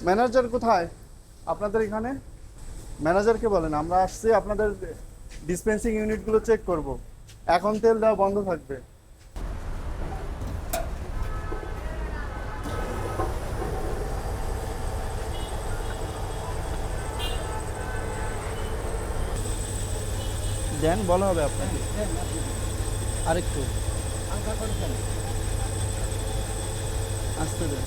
Manager কোথায় আপনাদের এখানে? ম্যানেজারকে বলেন আমরা আসছি আপনাদের ডিসপেন্সিং ইউনিটগুলো চেক করব। এখন তেল দেওয়া বন্ধ থাকবে। দেন বলা হবে আপনাকে আরেকটু আসতে দেন।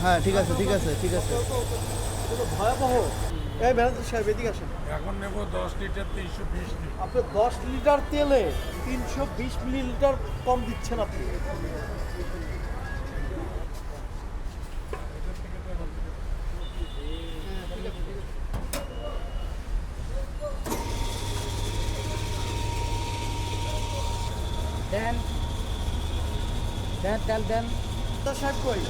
হ্যাঁ ঠিক আছে ঠিক আছে ঠিক আছে। ভয়াবহ। এই ম্যানেজার সাহেব এদিকে আসেন। এখন নেব 10 লিটার 320 লিটার। আপনি 10 লিটার তেলে 320 মিলিলিটার কম দিচ্ছেন আপনি। দেন দেন তেল দেন। সাহেব কই?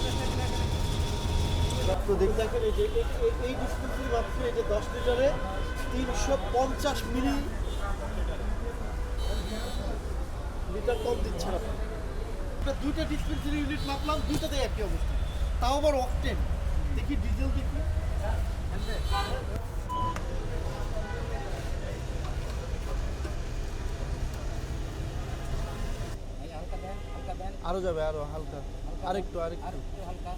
তো দেখেন এই যে এই ডিসপেন্সারি মাত্র এই যে 10 লিটারে 350 মিলিলিটার কম দিচ্ছেন আপনি। দুইটা ডিসপেন্সারি ইউনিট মাপলাম, দুইটাতে একই অবস্থা, তাও আবার অকটেন। দেখি ডিজেল দেখি। হালকা দেন হালকা দেন। আরো যাবে, আরো হালকা, আরেকটু আর আরেকটু। একটু হালকা।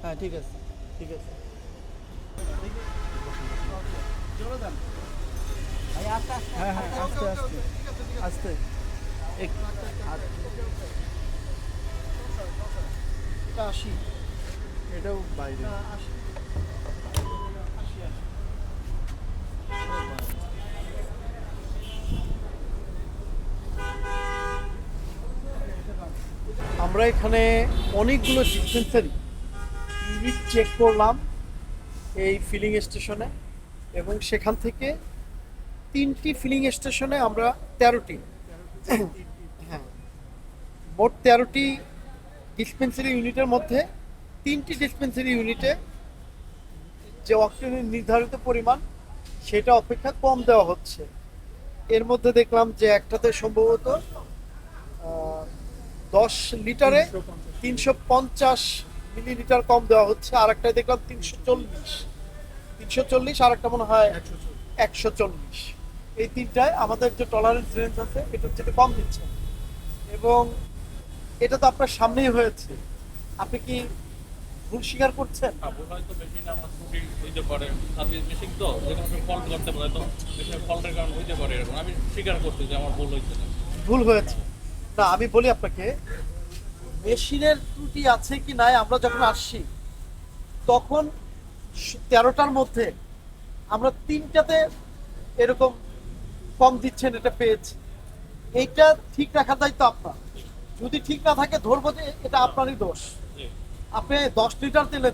হ্যাঁ ঠিক আছে ঠিক আছে। জোরে দেন। ভাই আস্তে আস্তে। হ্যাঁ হ্যাঁ আস্তে আস্তে আস্তে একটু। এটা 80, এটাও বাইরে। আমরা এখানে অনেকগুলো ডিসপেন্সারি ইউনিট চেক করলাম এই ফিলিং স্টেশনে, এবং সেখান থেকে 3টি ফিলিং স্টেশনে আমরা 13টি, হ্যাঁ মোট 13টি ডিসপেন্সারি ইউনিটের মধ্যে 3টি ডিসপেন্সারি ইউনিটে যে অক্সিজেনের নির্ধারিত পরিমাণ সেটা অপেক্ষা কম দেওয়া হচ্ছে। এর মধ্যে দেখলাম যে একটাতে সম্ভবত 10 লিটারে 350 মিলিলিটার কম দেওয়া হচ্ছে, আর একটায় দেখলাম 340, আর একটা মনে হয় 140। এই তিনটায় আমাদের যে টলারেন্স রেঞ্জ আছে এটার চেয়ে কম দিচ্ছে, এবং এটা তো আপনার সামনেই হয়েছে। আপনি কি ভুল স্বীকার করছেন? ভুল হয়তো মেশিন আমার ত্রুটি হইতে পারে, সার্ভিস মেশিন তো যেখানে ফল্ট করতে পারে, তো মেশিনের ফল্টের কারণে হইতে পারে এরকম। আমি স্বীকার করছি যে আমার ভুল হয়েছে। ভুল হয়েছে না, আমি বলি আপনাকে মেশিনের ত্রুটি আছে কি নাই, আমরা যখন আসছি তখন 13টার মধ্যে আমরা 3টাতে এরকম কম দিচ্ছেন এটা পেয়েছি। এইটা ঠিক রাখার দায়িত্ব আপনার। যদি ঠিক না থাকে ধরবো যে এটা আপনারই দোষ। আপনি 10 লিটার তেলে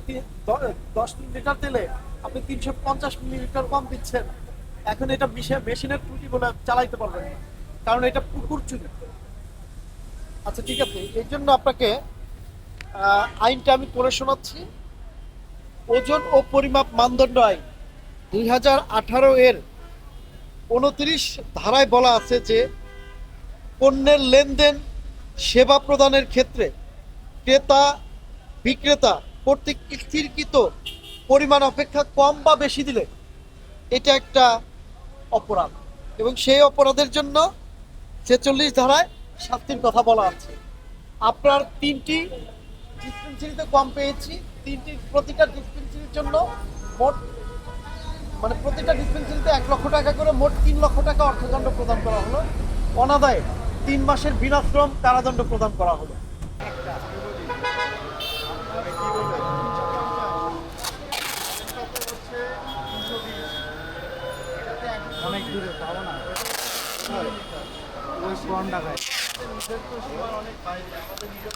10 লিটার তেলে আপনি 350 মিলিলিটার কম দিচ্ছেন, এখন এটা মেশিনের ত্রুটি বলে চালাইতে পারবেন না, কারণ এটা পুকুর চুরি। আচ্ছা ঠিক আছে, এই জন্য আপনাকে আইনটা আমি পড়ে শোনাচ্ছি। ওজন ও পরিমাপ মানদণ্ড আইন 2018 এর 29 ধারায় বলা আছে যে পণ্যের লেনদেন সেবা প্রদানের ক্ষেত্রে ক্রেতা বিক্রেতা কর্তৃক স্থিরকৃত পরিমাণ অপেক্ষা কম বা বেশি দিলে এটা একটা অপরাধ, এবং সেই অপরাধের জন্য 46 ধারায় শাস্তির কথা বলা আছে। আপনার 3টি ডিসপেন্সারিতে কম পেয়েছি, প্রতিটা ডিসপেন্সারির জন্য মোট প্রতিটা ডিসপেন্সারিতে 1 লক্ষ টাকা করে মোট 3 লক্ষ টাকা অর্থদণ্ড প্রদান করা হলো, অনাদায়ে 3 মাসের বিনাশ্রম কারাদণ্ড প্রদান করা হলো। অনেক দূরে পাবো না ওই কোন ঢাকায় অনেক বাইরে আমাদের নিজের